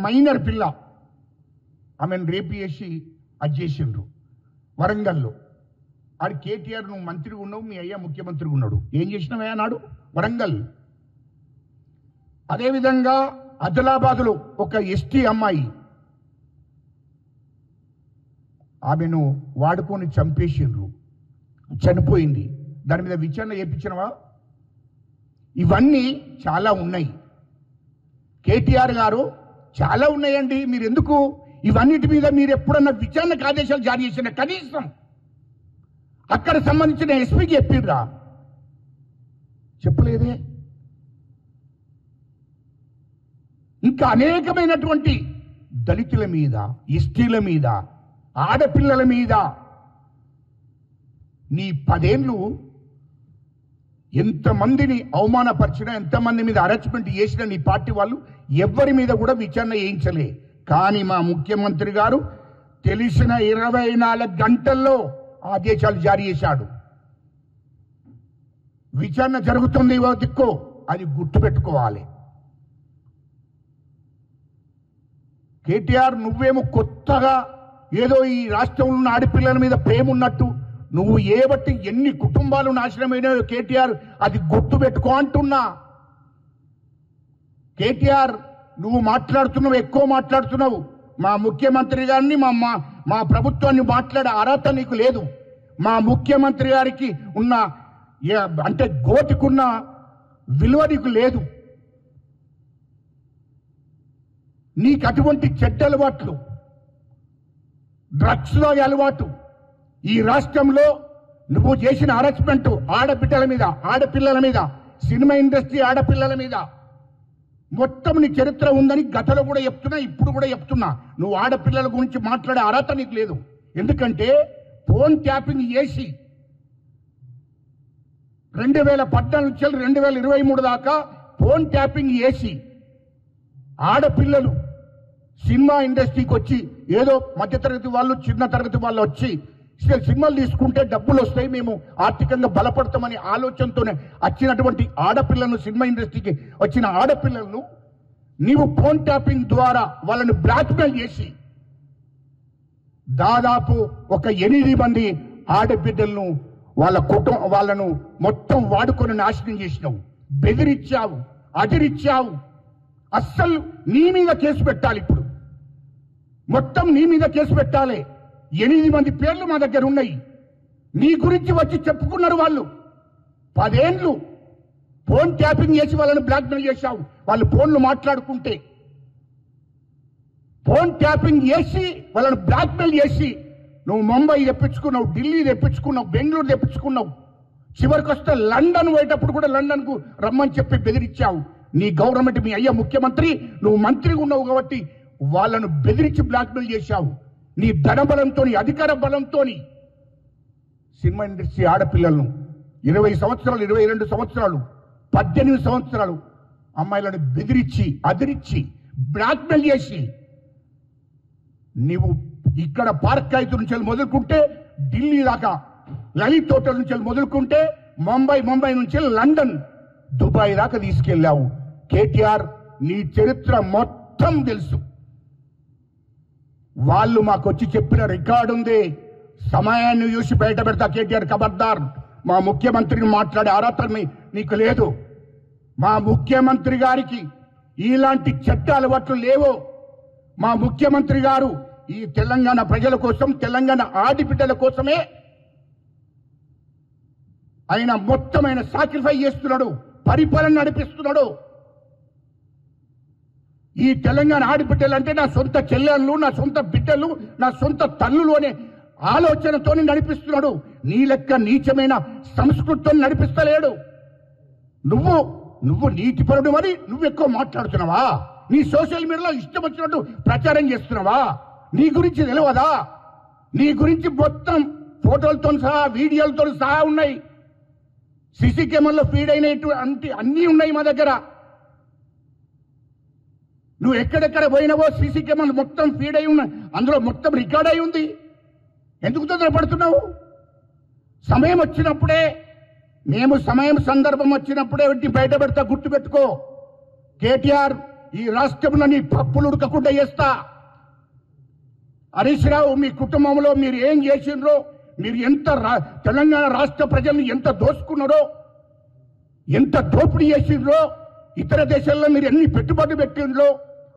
Minor పిల్ల ఆమెను రేపు చేసి అది చేసిండ్రు వరంగల్లో. ఆడు కేటీఆర్ నువ్వు మంత్రిగా ఉన్నావు, మీ అయ్యా ముఖ్యమంత్రిగా ఉన్నాడు, ఏం చేసినావే అన్నాడు వరంగల్. అదేవిధంగా ఆదిలాబాద్లో ఒక ఎస్టీ అమ్మాయి ఆమెను వాడుకొని చంపేసిండ్రు, చనిపోయింది. దాని మీద విచారణ చేయించినవా? ఇవన్నీ చాలా ఉన్నాయి కేటీఆర్ గారు, చాలా ఉన్నాయండి. మీరు ఎందుకు ఇవన్నిటి మీద మీరు ఎప్పుడన్నా విచారణకు ఆదేశాలు జారీ చేసిన? కనీసం అక్కడ సంబంధించిన ఎస్పీకి చెప్పిర్రా? చెప్పలేదే. ఇంకా అనేకమైనటువంటి దళితుల మీద, ఎస్టీల మీద, ఆడపిల్లల మీద నీ 10 ఏళ్ళు ఎంతమందిని అవమానపరిచినా, ఎంతమంది మీద అరెస్ట్మెంట్ చేసినా నీ పార్టీ వాళ్ళు ఎవరి మీద కూడా విచారణ చేయించలే. కానీ మా ముఖ్యమంత్రి గారు తెలిసిన 24 గంటల్లో ఆదేశాలు జారీ చేశాడు. విచారణ జరుగుతుంది దిక్కు, అది గుర్తుపెట్టుకోవాలి. కేటీఆర్ నువ్వేమో కొత్తగా ఏదో ఈ రాష్ట్రంలో ఉన్న ఆడపిల్లల మీద ప్రేమ ఉన్నట్టు నువ్వు ఏబట్టి ఎన్ని కుటుంబాలు నాశనమైనాయో కేటీఆర్ అది గుర్తుపెట్టుకో అంటున్నా. కేటీఆర్ నువ్వు మాట్లాడుతున్నావు, ఎక్కువ మాట్లాడుతున్నావు. మా ముఖ్యమంత్రి గారిని మా ప్రభుత్వాన్ని మాట్లాడే అర్హత నీకు లేదు. మా ముఖ్యమంత్రి గారికి ఉన్న అంటే గోటికున్న విలువ నీకు లేదు. నీకు అటువంటి చెడ్డ అలవాట్లు, డ్రగ్స్లో అలవాటు, ఈ రాష్ట్రంలో నువ్వు చేసిన అరెస్ట్మెంట్ ఆడబిడ్డల మీద, ఆడపిల్లల మీద, సినిమా ఇండస్ట్రీ ఆడపిల్లల మీద మొత్తం నీ చరిత్ర ఉందని గతంలో కూడా చెప్తున్నా, ఇప్పుడు కూడా చెప్తున్నా. నువ్వు ఆడపిల్లల గురించి మాట్లాడే అర్హత నీకు లేదు. ఎందుకంటే ఫోన్ ట్యాపింగ్ చేసి 2014 నుంచి 2023 దాకా ఫోన్ ట్యాపింగ్ చేసి ఆడపిల్లలు సినిమా ఇండస్ట్రీకి వచ్చి ఏదో మధ్యతరగతి వాళ్ళు, చిన్న తరగతి వాళ్ళు వచ్చి సినిమాలు తీసుకుంటే డబ్బులు వస్తాయి, మేము ఆర్థికంగా బలపడతామని ఆలోచనతోనే వచ్చినటువంటి ఆడపిల్లలను, సినిమా ఇండస్ట్రీకి వచ్చిన ఆడపిల్లలను నీవు ఫోన్ ట్యాపింగ్ ద్వారా వాళ్ళని బ్లాక్మెయిల్ చేసి దాదాపు ఒక 8 మంది ఆడబిడ్డలను వాళ్ళను మొత్తం వాడుకొని నాశనం చేసినావు, బెదిరించావు, అదిరిచ్చావు. అస్సలు నీ మీద కేసు పెట్టాలి. ఇప్పుడు మొత్తం నీ మీద కేసు పెట్టాలి. 8 మంది పేర్లు మా దగ్గర ఉన్నాయి. నీ గురించి వచ్చి చెప్పుకున్నారు వాళ్ళు. 10 ఏళ్ళు ఫోన్ ట్యాపింగ్ చేసి వాళ్ళని బ్లాక్మెయిల్ చేశావు. వాళ్ళు ఫోన్లు మాట్లాడుకుంటే ఫోన్ ట్యాపింగ్ చేసి వాళ్ళని బ్లాక్మెయిల్ చేసి నువ్వు ముంబై తెప్పించుకున్నావు, ఢిల్లీ తెప్పించుకున్నావు, బెంగళూరు తెప్పించుకున్నావు. చివరికి వస్తే లండన్ పోయేటప్పుడు కూడా లండన్కు రమ్మని చెప్పి బెదిరించావు. నీ గవర్నమెంట్, మీ అయ్యా ముఖ్యమంత్రి, నువ్వు మంత్రిగా ఉన్నావు కాబట్టి వాళ్ళను బెదిరించి బ్లాక్మెయిల్ చేశావు. నీ ధనబలంతో, అధికార బలంతో సినిమా ఇండస్ట్రీ ఆడపిల్లలను 20 సంవత్సరాలు, 22 సంవత్సరాలు, 18 సంవత్సరాలు అమ్మాయిలను బెదిరించి, అదిరించి, బ్లాక్మెయిల్ చేసి నీవు ఇక్కడ పార్క్ ఐదు నుంచి మొదలుకుంటే ఢిల్లీ దాకా, లలిత్ హోటల్ నుంచి మొదలుకుంటే ముంబై నుంచి లండన్, దుబాయ్ దాకా తీసుకెళ్ళావు. కేటీఆర్ నీ చరిత్ర మొత్తం తెలుసు. వాళ్ళు మాకు వచ్చి చెప్పిన రికార్డు ఉంది. సమయాన్ని చూసి బయట పెడతా. కేటీఆర్ ఖబర్దార్, మా ముఖ్యమంత్రిని మాట్లాడే అర్హత నీకు లేదు. మా ముఖ్యమంత్రి గారికి ఇలాంటి చట్ట అలవాట్లు లేవు. మా ముఖ్యమంత్రి గారు ఈ తెలంగాణ ప్రజల కోసం, తెలంగాణ ఆడబిడ్డల కోసమే ఆయన మొత్తం సాక్రిఫై చేస్తున్నాడు, పరిపాలన నడిపిస్తున్నాడు. ఈ తెలంగాణ ఆడబిడ్డలు అంటే నా సొంత చెల్లెళ్ళు, నా సొంత బిడ్డలు, నా సొంత తల్లులు అనే ఆలోచనతో నడిపిస్తున్నాడు. నీ లెక్క నీచమైన సంస్కృతితో నడిపిస్తలేడు. నువ్వు నీతిపరుడు, మరి నువ్వు ఎక్కువ మాట్లాడుతున్నావా? నీ సోషల్ మీడియాలో ఇష్టం వచ్చినట్టు ప్రచారం చేస్తున్నావా? నీ గురించి తెలియదా? నీ గురించి మొత్తం ఫోటోలతో సహా, వీడియోలతో సహా ఉన్నాయి. సీసీ కెమెరాలో ఫీడ్ అయినటువంటి అన్నీ ఉన్నాయి మా దగ్గర. నువ్వు ఎక్కడెక్కడ పోయినావో సీసీ కెమెరాలు మొత్తం ఫీడ్ అయి ఉన్నాయి, అందులో మొత్తం రికార్డ్ అయి ఉంది. ఎందుకు తొందరపడుతున్నావు? సమయం వచ్చినప్పుడే, సందర్భం వచ్చినప్పుడే బయట పెడతా. గుర్తుపెట్టుకో. కేటీఆర్ ఈ రాష్ట్రంలో నీ పప్పులు ఉడకకుండా చేస్తా. హరీష్ రావు, మీ కుటుంబంలో మీరు ఏం చేసిండ్రో, మీరు ఎంత తెలంగాణ రాష్ట్ర ప్రజల్ని ఎంత దోసుకున్నారో, ఎంత దోపిడీ చేసిండ్రో, ఇతర దేశాల్లో మీరు ఎన్ని పెట్టుబడులు పెట్టిండ్రో,